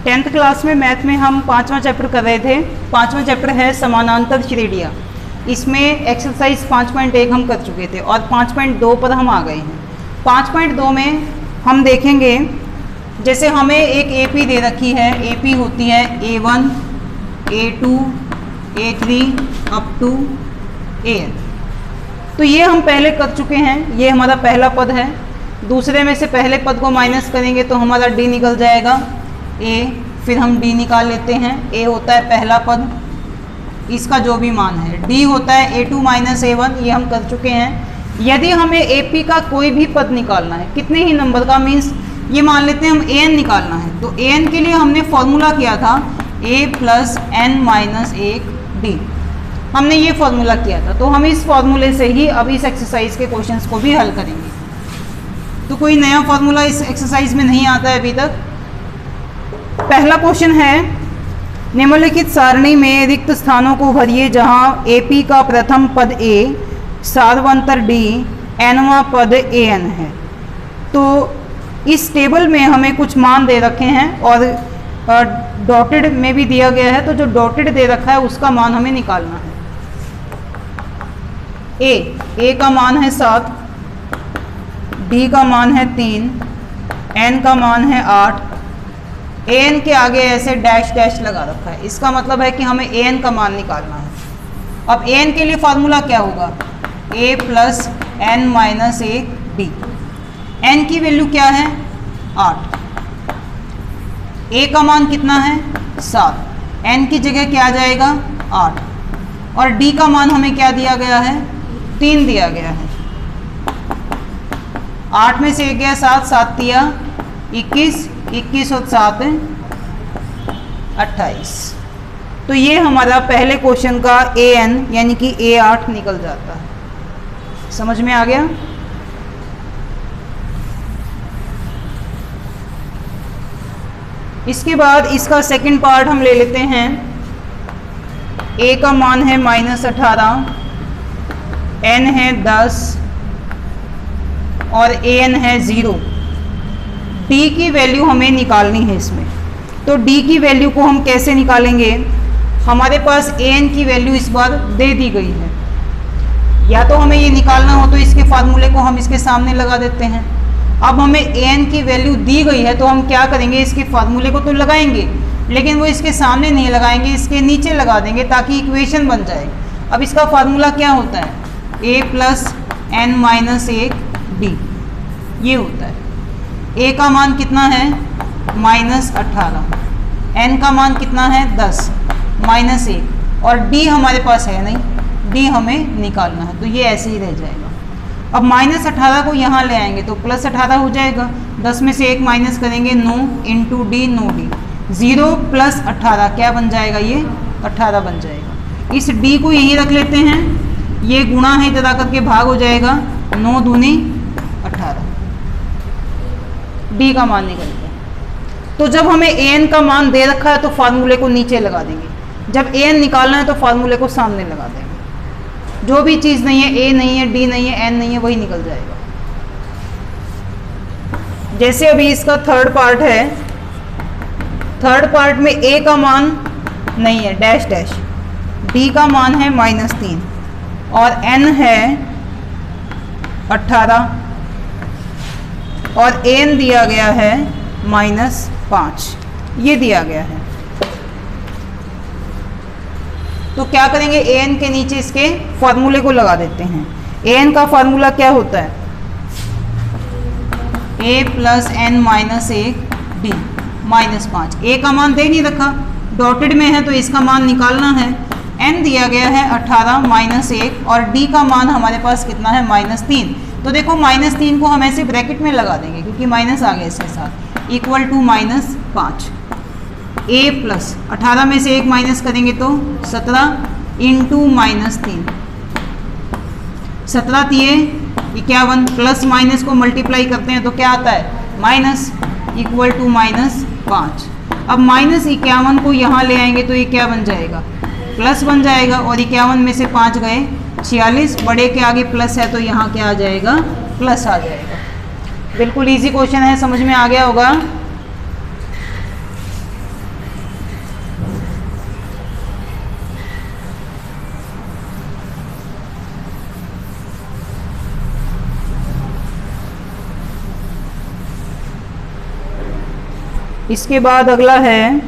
10th class में math में हम 5वां चैप्टर कर रहे थे। 5वां चैप्टर है समानांतर श्रेणियाँ। इसमें एक्सरसाइज 5.1 हम कर चुके थे और 5.2 पर हम आ गए हैं। 5.2 में हम देखेंगे, जैसे हमें एक AP दे रखी है। AP होती है A1, A2, A3 up to AN। तो ये हम पहले कर चुके हैं, ये हमारा पहला पद है। दूसरे में से पहले पद को माइनस करेंगे तो हमारा D निकल जाएगा A, फिर हम D निकाल लेते हैं। A होता है पहला पद, इसका जो भी मान है। D होता है A2 माइनस A1, ये हम कर चुके हैं। यदि हमें AP का कोई भी पद निकालना है, कितने ही नंबर का, मीन्स ये मान लेते हैं हम AN निकालना है, तो AN के लिए हमने फॉर्मूला किया था A plus N minus 1 D। हमने ये फॉर्मूला किया था, तो हम इस फॉर्मूले से ही अब इस एक्सरसाइज के क्वेश्चंस को भी हल करेंगे। तो कोई नया फॉर्मूला इस एक्सरसाइज में नहीं आता है अभी तक। पहला क्वेश्चन है, निम्नलिखित सारणी में रिक्त स्थानों को भरिए जहां AP का प्रथम पद A, सार्वंतर D, Nवां पद AN है। तो इस टेबल में हमें कुछ मान दे रखे हैं और डॉटेड में भी दिया गया है, तो जो डॉटेड दे रखा है उसका मान हमें निकालना है। A का मान है 7, D का मान है 3, N का मान है 8, AN के आगे ऐसे डैश डैश लगा रखा है, इसका मतलब है कि हमें AN का मान निकालना है। अब AN के लिए फार्मूला क्या होगा? A plus N minus 1 D। N की वैल्यू क्या है? 8। A का मान कितना है? 7। N की जगह क्या आ जाएगा? 8। और D का मान हमें क्या दिया गया है? 3 दिया गया है। 8 में से 1 गया 7, 7 दिया 21, 21 और 7 28। तो ये हमारा पहले क्वेश्चन का AN यानी कि A8 निकल जाता है। समझ में आ गया? इसके बाद इसका सेकंड पार्ट हम ले लेते हैं। A का मान है -18, N है 10 और AN है 0। D की वैल्यू हमें निकालनी है इसमें। तो D की वैल्यू को हम कैसे निकालेंगे? हमारे पास AN की वैल्यू इस बार दे दी गई है, या तो हमें ये निकालना हो तो इसके फार्मूले को हम इसके सामने लगा देते हैं। अब हमें AN की वैल्यू दी गई है तो हम क्या करेंगे, इसके फार्मूले को तो लगाएंगे, लेकिन वो इसके सामने नहीं लगाएंगे, इसके नीचे लगा देंगे ताकि इक्वेशन बन जाए। अब इसका फार्मूला क्या होता है? A plus N minus 1 D, ये होता है। A का मान कितना है? -18, N का मान कितना है? 10 माइनस 1 और D हमारे पास है नहीं, D हमें निकालना है, तो ये ऐसे ही रह जाएगा। अब -18 को यहाँ ले आएंगे तो +18 हो जाएगा। 10 में से 1 माइनस करेंगे 9 इंटू D, 9D। 0 प्लस 18 क्या बन जाएगा? ये 18 बन जाएगा। इस D को यहीं रख लेते हैं, ये गुणा है इधर आकर के भाग हो जाएगा, 9 दूनी 18, D का मान निकल गया। तो जब हमें AN का मान दे रखा है तो फार्मूले को नीचे लगा देंगे, जब AN निकालना है तो फार्मूले को सामने लगा देंगे। जो भी चीज़ नहीं है, A नहीं है, D नहीं है, N नहीं है, वही निकल जाएगा। जैसे अभी इसका थर्ड पार्ट है, थर्ड पार्ट में A का मान नहीं है, डैश डैश, D का मान है -3 और N है 18 और AN दिया गया है -5, ये दिया गया है। तो क्या करेंगे, AN के नीचे इसके फॉर्मूले को लगा देते हैं। AN का फॉर्मूला क्या होता है? A plus N minus 1 D -5। A का मान दे नहीं रखा, डॉटेड में है तो इसका मान निकालना है। N दिया गया है 18 माइनस 1 और D का मान हमारे पास कितना है? -3। तो देखो -3 को हम ऐसे ब्रैकेट में लगा देंगे क्योंकि माइनस आ गया इसके साथ, इक्वल टू -5। A प्लस 18 में से 1 माइनस करेंगे तो 17 इंटू -3, 17 दिए 51, प्लस माइनस को मल्टीप्लाई करते हैं तो क्या आता है? Minus, equal to -5। अब -51 को यहाँ ले आएंगे तो ये क्या बन जाएगा? प्लस बन जाएगा और 51 में से 5 गए 46, बड़े के आगे प्लस है तो यहाँ क्या आ जाएगा? प्लस आ जाएगा। बिल्कुल इजी क्वेश्चन है, समझ में आ गया होगा। इसके बाद अगला है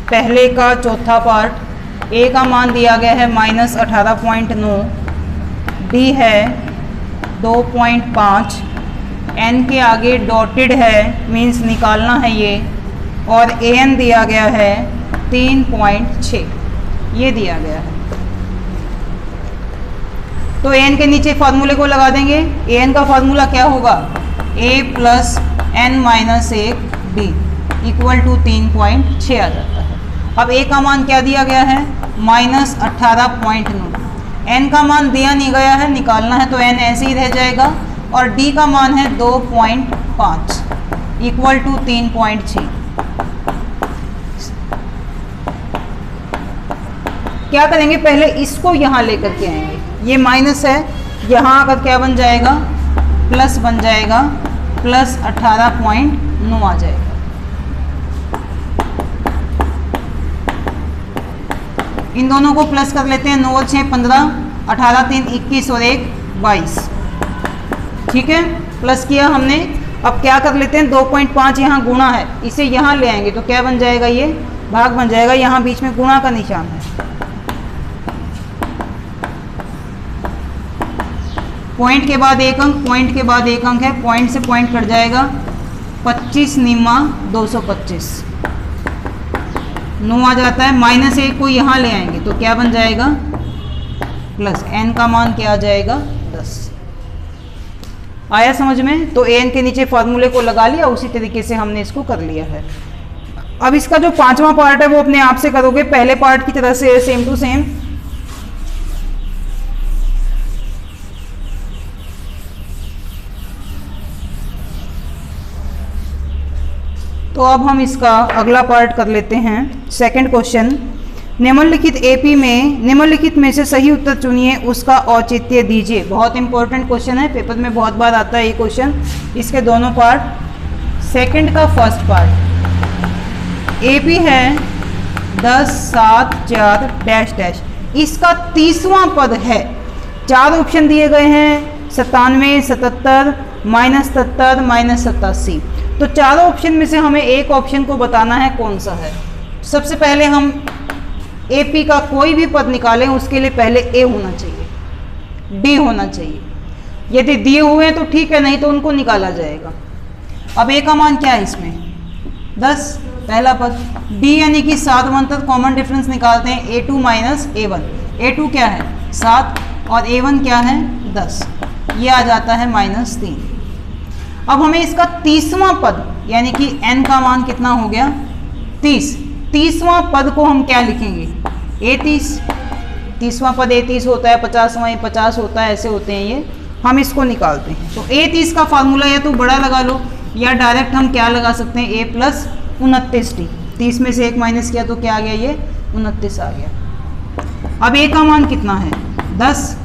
पहले का चौथा पार्ट। ए का मान दिया गया है -18.9, डी है 2.5, एन के आगे डॉटेड है मीन्स निकालना है ये, और ए एन दिया गया है 3.6, ये दिया गया है। तो ए एन के नीचे फार्मूले को लगा देंगे। ए एन का फार्मूला क्या होगा? a plus N minus 1 D equal to 3.6 आ जाता है। अब ए का मान क्या दिया गया है? -18.9। एन का मान दिया नहीं गया है, निकालना है, तो एन ऐसे ही रह जाएगा। और डी का मान है 2.5 इक्वल टू 3.6। क्या करेंगे? पहले इसको यहाँ लेकर के आएंगे, ये माइनस है, यहाँ आकर क्या बन जाएगा? प्लस बन जाएगा, प्लस 18.9 आ जाएगा। इन दोनों को प्लस कर लेते हैं। 9 और 6 15, 18 3 21 और 1 22। ठीक है, प्लस किया हमने। अब क्या कर लेते हैं? 2.5 यहाँ गुणा है, इसे यहाँ ले आएंगे तो क्या बन जाएगा? ये भाग बन जाएगा, यहाँ बीच में गुणा का निशान है। पॉइंट के बाद एक अंक, पॉइंट के बाद एक अंक है, पॉइंट से पॉइंट कट जाएगा। 25 निमा 225, 9 आ जाता है। -1 को यहाँ ले आएंगे तो क्या बन जाएगा? प्लस एन का मान क्या आ जाएगा? 10। आया समझ में? तो ए एन के नीचे फॉर्मूले को लगा लिया, उसी तरीके से हमने इसको कर लिया है। अब इसका जो पांचवा पार्ट है वो अपने आप से करोगे, पहले पार्ट की तरह से सेम टू सेम। तो अब हम इसका अगला पार्ट कर लेते हैं। सेकंड क्वेश्चन, निम्नलिखित एपी में निम्नलिखित में से सही उत्तर चुनिए, उसका औचित्य दीजिए। बहुत इंपॉर्टेंट क्वेश्चन है, पेपर में बहुत बार आता है ये क्वेश्चन। इसके दोनों पार्ट, सेकंड का फर्स्ट पार्ट, एपी है 10 7 4 डैश डैश, इसका 30वां पद है। 4 ऑप्शन दिए गए हैं, 97 77 -77 -87। तो चारों ऑप्शन में से हमें एक ऑप्शन को बताना है कौन सा है। सबसे पहले हम एपी का कोई भी पद निकालें, उसके लिए पहले ए होना चाहिए, डी होना चाहिए। यदि दिए हुए हैं तो ठीक है, नहीं तो उनको निकाला जाएगा। अब ए का मान क्या है इसमें? 10, पहला पद। डी यानी कि 7 अंतर कॉमन डिफरेंस निकालते हैं, A2 माइनस A1। A2 क्या है? 7 और A1 क्या है? 10। ये आ जाता है -3। अब हमें इसका 30वां पद यानी कि n का मान कितना हो गया? 30। 30वां पद को हम क्या लिखेंगे? A30। 30वां पद A30 होता है, 50वां A50 होता है, ऐसे होते हैं ये। हम इसको निकालते हैं तो A30 का फार्मूला या तो बड़ा लगा लो या डायरेक्ट हम क्या लगा सकते हैं? A plus 29D। 30 में से 1 माइनस किया तो क्या आ गया? ये 29 आ गया। अब A का मान कितना है? 10।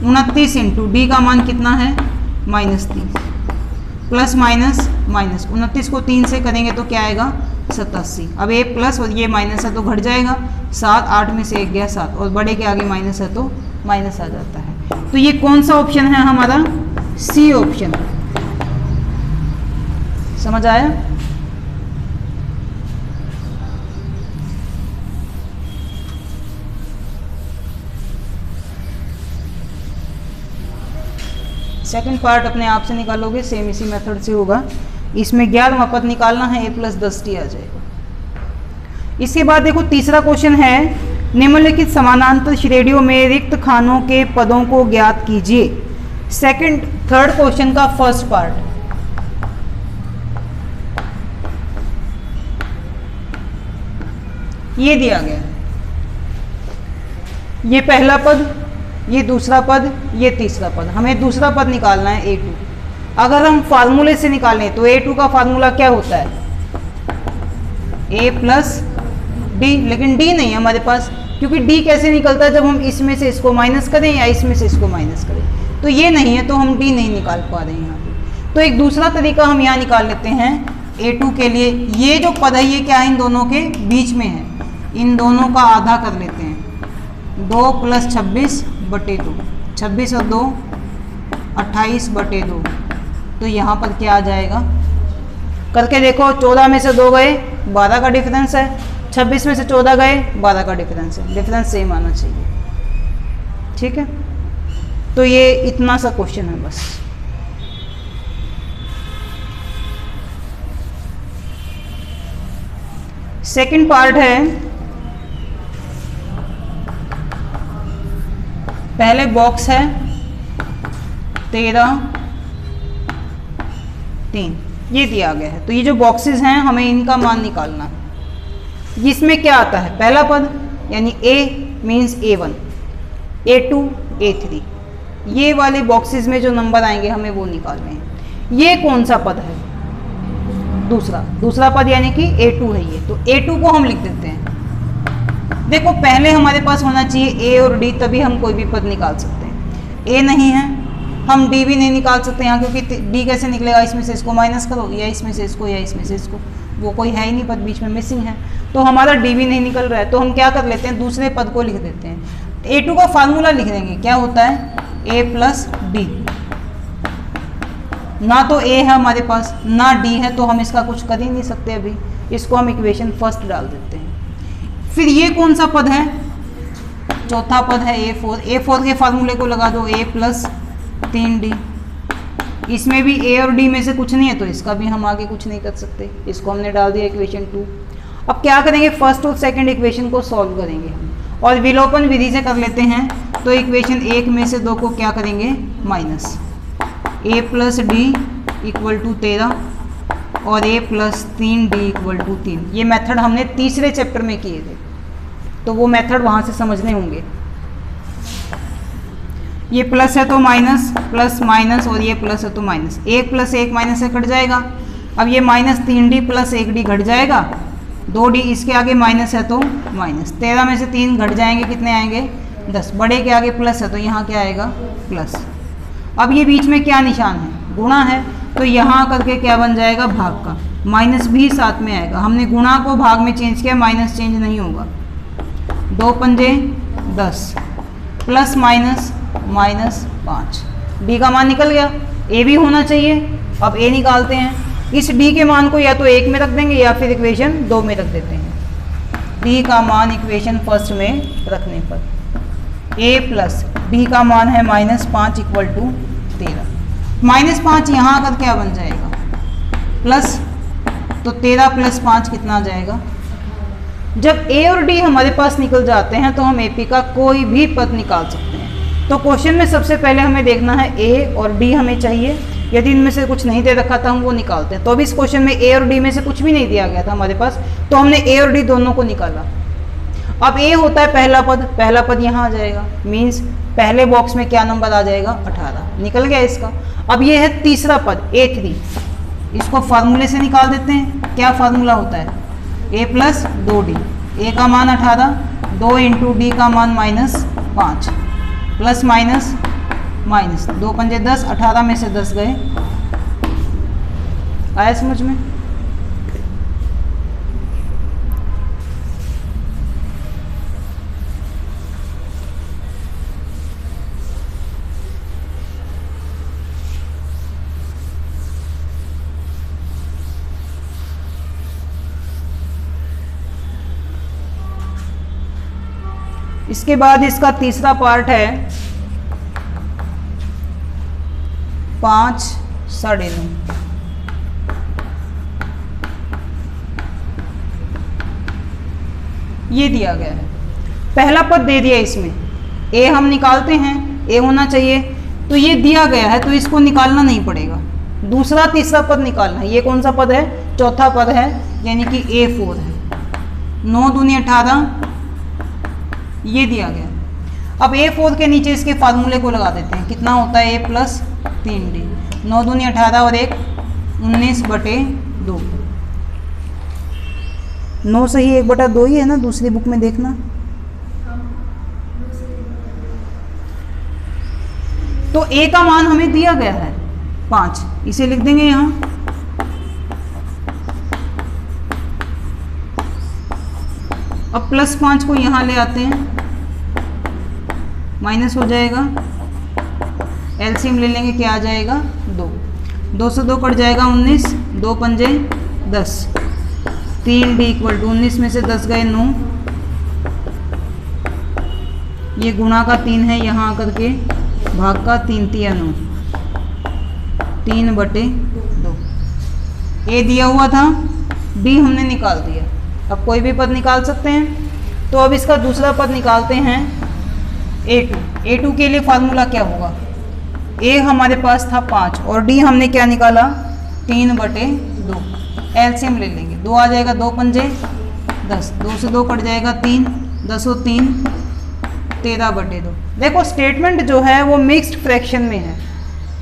29 इंटू डी का मान कितना है? -30। प्लस माइनस माइनस 29 को 3 से करेंगे तो क्या आएगा? 87। अब ए प्लस और ये माइनस है तो घट जाएगा। 7 8 में से 1 गया 7, और बड़े के आगे माइनस है तो माइनस आ जाता है। तो ये कौन सा ऑप्शन है हमारा? C option. समझ आया? सेकंड पार्ट अपने आप से निकालोगे, सेम इसी मेथड से होगा। इसमें 11वां पद निकालना है, A प्लस 10D आ जाएगा। इसके बाद देखो तीसरा क्वेश्चन है, निम्नलिखित समानांतर श्रेणियों में रिक्त खानों के पदों को ज्ञात कीजिए। थर्ड क्वेश्चन का फर्स्ट पार्ट। ये दिया गया, ये पहला पद, ये दूसरा पद, ये तीसरा पद। हमें दूसरा पद निकालना है A2। अगर हम फार्मूले से निकालें तो A2 का फार्मूला क्या होता है? A प्लस D, लेकिन D नहीं है हमारे पास, क्योंकि D कैसे निकलता है? जब हम इसमें से इसको माइनस करें या इसमें से इसको माइनस करें। तो ये नहीं है तो हम D नहीं निकाल पा रहे हैं यहाँ पे। तो एक दूसरा तरीका हम यहाँ निकाल लेते हैं A2 के लिए। ये जो पद है ये क्या है? इन दोनों के बीच में है, इन दोनों का आधा कर लेते हैं। 2 + 26/2, 26 और 2 28/2, तो यहाँ पर क्या आ जाएगा, करके देखो, 14 में से 2 गए 12 का डिफरेंस है, 26 में से 14 गए 12 का डिफरेंस है, डिफरेंस सेम आना चाहिए। ठीक है, तो ये इतना सा क्वेश्चन है बस। सेकंड पार्ट है, पहले बॉक्स है 13, 3, ये दिया गया है। तो ये जो बॉक्सेस हैं हमें इनका मान निकालना है। इसमें क्या आता है, पहला पद यानी a means A1, A2, A3, ये वाले बॉक्सेस में जो नंबर आएंगे हमें वो निकालने हैं। ये कौन सा पद है, दूसरा पद यानी कि A2 है ये, तो A2 को हम लिख देते हैं। देखो पहले हमारे पास होना चाहिए A और D, तभी हम कोई भी पद निकाल सकते हैं। A नहीं है, हम D भी नहीं निकाल सकते यहाँ, क्योंकि D कैसे निकलेगा, इसमें से इसको माइनस करो, या इसमें से इसको या इसमें से इसको, वो कोई है ही नहीं, पद बीच में मिसिंग है, तो हमारा D भी नहीं निकल रहा है। तो हम क्या कर लेते हैं, दूसरे पद को लिख देते हैं। A2 का फार्मूला लिख देंगे, क्या होता है A + D। ना तो A है हमारे पास, ना D है, तो हम इसका कुछ कर ही नहीं सकते अभी, इसको हम इक्वेशन फर्स्ट डाल देते हैं। फिर ये कौन सा पद है, चौथा पद है A4 के फार्मूले को लगा दो, A + 3D। इसमें भी A और D में से कुछ नहीं है, तो इसका भी हम आगे कुछ नहीं कर सकते, इसको हमने डाल दिया इक्वेशन 2। अब क्या करेंगे, फर्स्ट और सेकंड इक्वेशन को सॉल्व करेंगे हम, और विलोपन विधि से कर लेते हैं। तो इक्वेशन 1 में से 2 को क्या करेंगे, माइनस, A + D = 13 और A + 3D = 3। ये मेथड हमने तीसरे चैप्टर में किए थे, तो वो मेथड वहाँ से समझने होंगे। ये प्लस है तो माइनस, प्लस माइनस, और ये प्लस है तो माइनस, 1 + 1 माइनस से कट जाएगा। अब ये -3D + 1D घट जाएगा, 2D इसके आगे माइनस है तो माइनस, 13 में से 3 घट जाएंगे, कितने आएंगे 10, बड़े के आगे प्लस है तो यहाँ क्या आएगा प्लस। अब ये बीच में क्या निशान है, गुणा है, तो यहाँ करके क्या बन जाएगा, भाग का, माइनस भी साथ में आएगा। हमने गुणा को भाग में चेंज किया, माइनस चेंज नहीं होगा। 2 पंजे 10, प्लस माइनस -5, D का मान निकल गया, A भी होना चाहिए। अब A निकालते हैं, इस D के मान को या तो 1 में रख देंगे या फिर इक्वेशन 2 में रख देते हैं। D का मान इक्वेशन फर्स्ट में रखने पर A + D का मान है -5 = 13। -5 यहाँ आकर क्या बन जाएगा, प्लस, तो 13 + 5 कितना आ जाएगा। जब A और D हमारे पास निकल जाते हैं तो हम AP का कोई भी पद निकाल सकते हैं। तो क्वेश्चन में सबसे पहले हमें देखना है A और D हमें चाहिए, यदि इनमें से कुछ नहीं दे रखा था हम वो निकालते हैं। तो अभी इस क्वेश्चन में A और D में से कुछ भी नहीं दिया गया था हमारे पास, तो हमने A और D दोनों को निकाला। अब A होता है पहला पद यहाँ आ जाएगा, मीन्स पहले बॉक्स में क्या नंबर आ जाएगा, 18, निकल गया इसका। अब ये है तीसरा पद A3, इसको फार्मूले से निकाल देते हैं। क्या फार्मूला होता है, A + 2D, A का मान 18, 2 × D का मान -5, प्लस माइनस माइनस, 2 पंजे 10, 18 में से 10 गए। आया समझ में। इसके बाद इसका तीसरा पार्ट है 5, 9.5। ये दिया गया है, पहला पद दे दिया, इसमें A हम निकालते हैं, A होना चाहिए, तो ये दिया गया है तो इसको निकालना नहीं पड़ेगा। दूसरा तीसरा पद निकालना है। ये कौन सा पद है, चौथा पद है, यानी कि A4 है। 9 दूनी 18, ये दिया गया। अब A4 के नीचे इसके फार्मूले को लगा देते हैं। कितना होता है A + 3D, 9 दूनी 18 और 1 19/2। 9 सही 1/2 ही है ना, दूसरी बुक में देखना। तो A का मान हमें दिया गया है 5, इसे लिख देंगे यहाँ। अब +5 को यहाँ ले आते हैं, माइनस हो जाएगा, एलसीएम ले लेंगे, क्या आ जाएगा 2, 2 से 2 कट जाएगा 19, 2 पंजे 10, 3 डी इक्वल टू 19 में से 10 गए 9, ये गुणा का 3 है यहाँ आकर के, भाग का 3 तिया 9, 3/2। ए दिया हुआ था, बी हमने निकाल दिया। अब कोई भी पद निकाल सकते हैं, तो अब इसका दूसरा पद निकालते हैं A2। A2 के लिए फार्मूला क्या होगा, ए हमारे पास था 5 और डी हमने क्या निकाला 3/2, एलसीएम ले लेंगे, 2 आ जाएगा, 2 पंजे 10, 2 से 2 कट जाएगा 3, 10 और 3 13/2। देखो स्टेटमेंट जो है वो मिक्स्ड फ्रैक्शन में है,